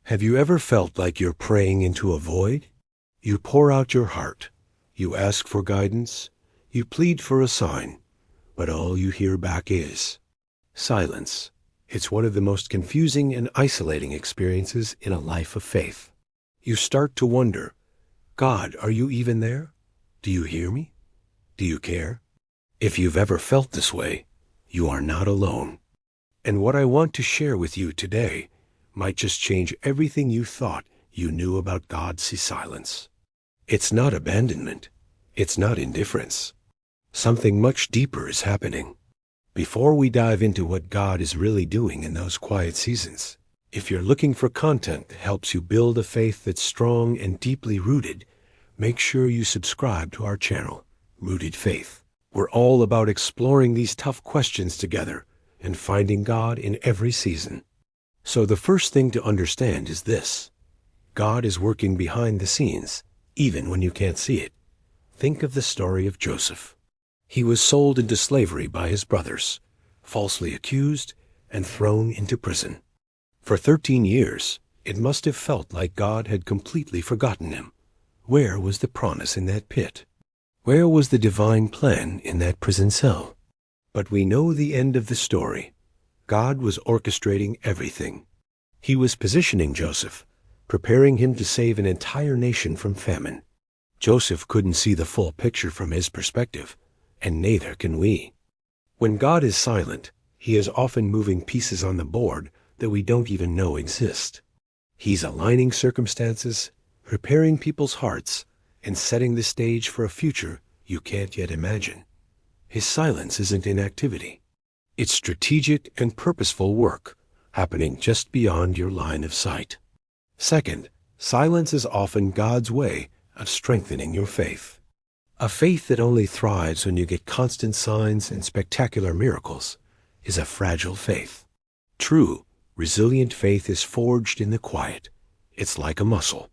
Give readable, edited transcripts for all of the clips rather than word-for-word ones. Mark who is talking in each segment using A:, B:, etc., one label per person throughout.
A: Have you ever felt like you're praying into a void? You pour out your heart. You ask for guidance. You plead for a sign. But all you hear back is silence. It's one of the most confusing and isolating experiences in a life of faith. You start to wonder, God, are you even there? Do you hear me? Do you care? If you've ever felt this way, you are not alone. And what I want to share with you today might just change everything you thought you knew about God's silence. It's not abandonment. It's not indifference. Something much deeper is happening. Before we dive into what God is really doing in those quiet seasons, if you're looking for content that helps you build a faith that's strong and deeply rooted, make sure you subscribe to our channel, Rooted Faith. We're all about exploring these tough questions together and finding God in every season. So the first thing to understand is this: God is working behind the scenes, even when you can't see it. Think of the story of Joseph. He was sold into slavery by his brothers, falsely accused, and thrown into prison. For 13 years, it must have felt like God had completely forgotten him. Where was the promise in that pit? Where was the divine plan in that prison cell? But we know the end of the story. God was orchestrating everything. He was positioning Joseph, preparing him to save an entire nation from famine. Joseph couldn't see the full picture from his perspective, and neither can we. When God is silent, he is often moving pieces on the board that we don't even know exist. He's aligning circumstances, preparing people's hearts, and setting the stage for a future you can't yet imagine. His silence isn't inactivity. It's strategic and purposeful work happening just beyond your line of sight. Second, silence is often God's way of strengthening your faith. A faith that only thrives when you get constant signs and spectacular miracles is a fragile faith. True, resilient faith is forged in the quiet. It's like a muscle.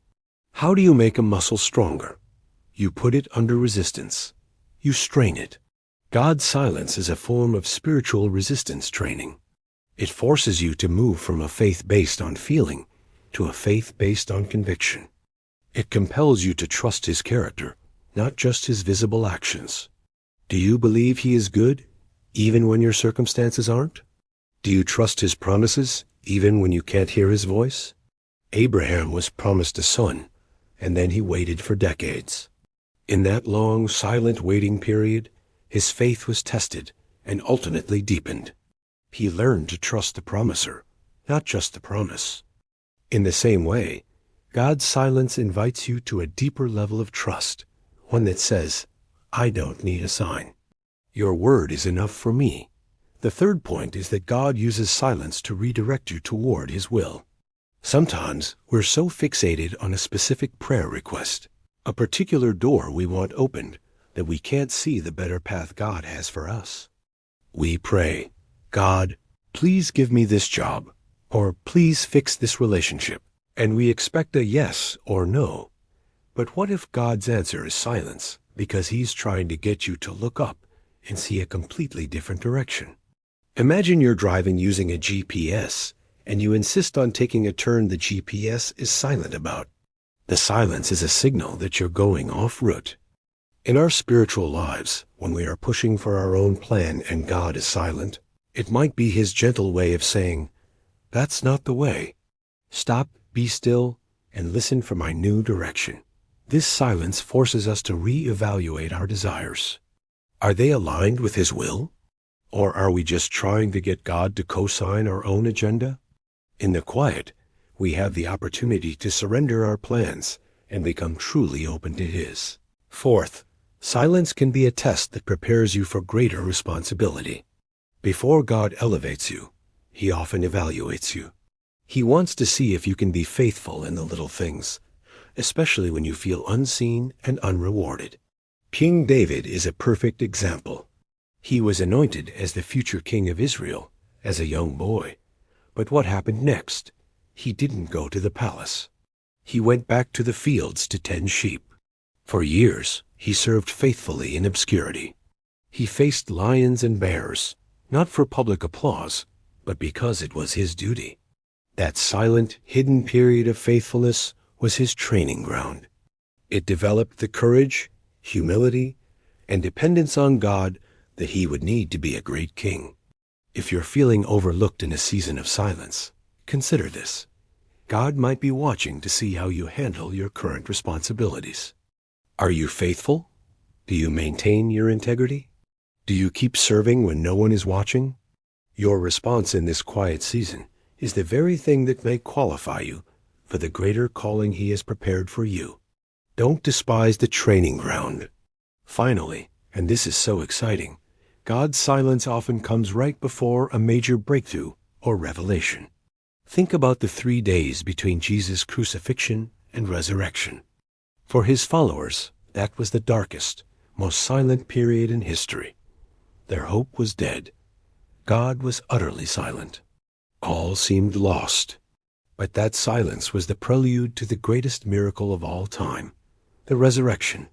A: How do you make a muscle stronger? You put it under resistance. You strain it. God's silence is a form of spiritual resistance training. It forces you to move from a faith based on feeling to a faith based on conviction. It compels you to trust his character, not just his visible actions. Do you believe he is good, even when your circumstances aren't? Do you trust his promises, even when you can't hear his voice? Abraham was promised a son, and then he waited for decades. In that long, silent waiting period, his faith was tested and ultimately deepened. He learned to trust the promiser, not just the promise. In the same way, God's silence invites you to a deeper level of trust, one that says, I don't need a sign. Your word is enough for me. The third point is that God uses silence to redirect you toward his will. Sometimes we're so fixated on a specific prayer request, a particular door we want opened, that we can't see the better path God has for us. We pray, God, please give me this job, or please fix this relationship, and we expect a yes or no. But what if God's answer is silence, because he's trying to get you to look up and see a completely different direction? Imagine you're driving using a GPS, and you insist on taking a turn the GPS is silent about. The silence is a signal that you're going off route. In our spiritual lives, when we are pushing for our own plan and God is silent, it might be his gentle way of saying, that's not the way. Stop, be still, and listen for my new direction. This silence forces us to reevaluate our desires. Are they aligned with his will? Or are we just trying to get God to co-sign our own agenda? In the quiet, we have the opportunity to surrender our plans and become truly open to his. Fourth, silence can be a test that prepares you for greater responsibility. Before God elevates you, he often evaluates you. He wants to see if you can be faithful in the little things, especially when you feel unseen and unrewarded. King David is a perfect example. He was anointed as the future king of Israel as a young boy. But what happened next? He didn't go to the palace. He went back to the fields to tend sheep. For years, he served faithfully in obscurity. He faced lions and bears, not for public applause, but because it was his duty. That silent, hidden period of faithfulness was his training ground. It developed the courage, humility, and dependence on God that he would need to be a great king. If you're feeling overlooked in a season of silence, consider this. God might be watching to see how you handle your current responsibilities. Are you faithful? Do you maintain your integrity? Do you keep serving when no one is watching? Your response in this quiet season is the very thing that may qualify you for the greater calling he has prepared for you. Don't despise the training ground. Finally, and this is so exciting, God's silence often comes right before a major breakthrough or revelation. Think about the 3 days between Jesus' crucifixion and resurrection. For his followers, that was the darkest, most silent period in history. Their hope was dead. God was utterly silent. All seemed lost. But that silence was the prelude to the greatest miracle of all time, the resurrection.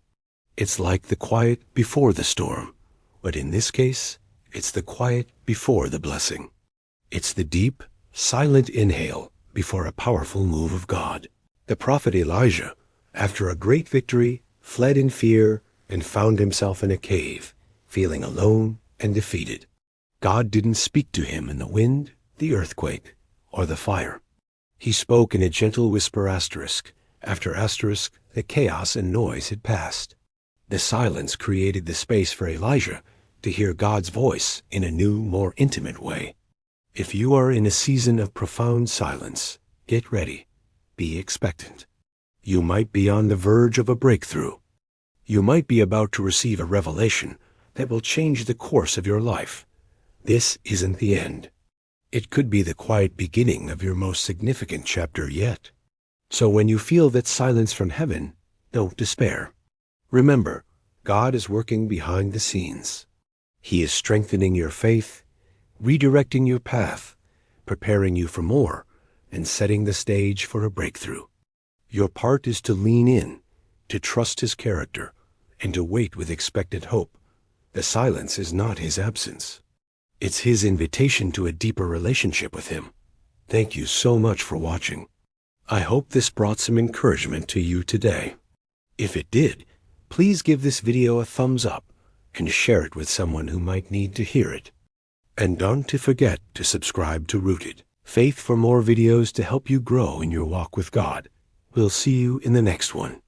A: It's like the quiet before the storm, but in this case, it's the quiet before the blessing. It's the deep, silent inhale before a powerful move of God. The prophet Elijah, after a great victory, fled in fear and found himself in a cave, feeling alone and defeated. God didn't speak to him in the wind, the earthquake, or the fire. He spoke in a gentle whisper after the chaos and noise had passed. The silence created the space for Elijah to hear God's voice in a new, more intimate way. If you are in a season of profound silence, get ready. Be expectant. You might be on the verge of a breakthrough. You might be about to receive a revelation that will change the course of your life. This isn't the end. It could be the quiet beginning of your most significant chapter yet. So when you feel that silence from heaven, don't despair. Remember, God is working behind the scenes. He is strengthening your faith, redirecting your path, preparing you for more, and setting the stage for a breakthrough. Your part is to lean in, to trust his character, and to wait with expectant hope. The silence is not his absence. It's his invitation to a deeper relationship with him. Thank you so much for watching. I hope this brought some encouragement to you today. If it did, please give this video a thumbs up and share it with someone who might need to hear it. And don't forget to subscribe to Rooted Faith for more videos to help you grow in your walk with God. We'll see you in the next one.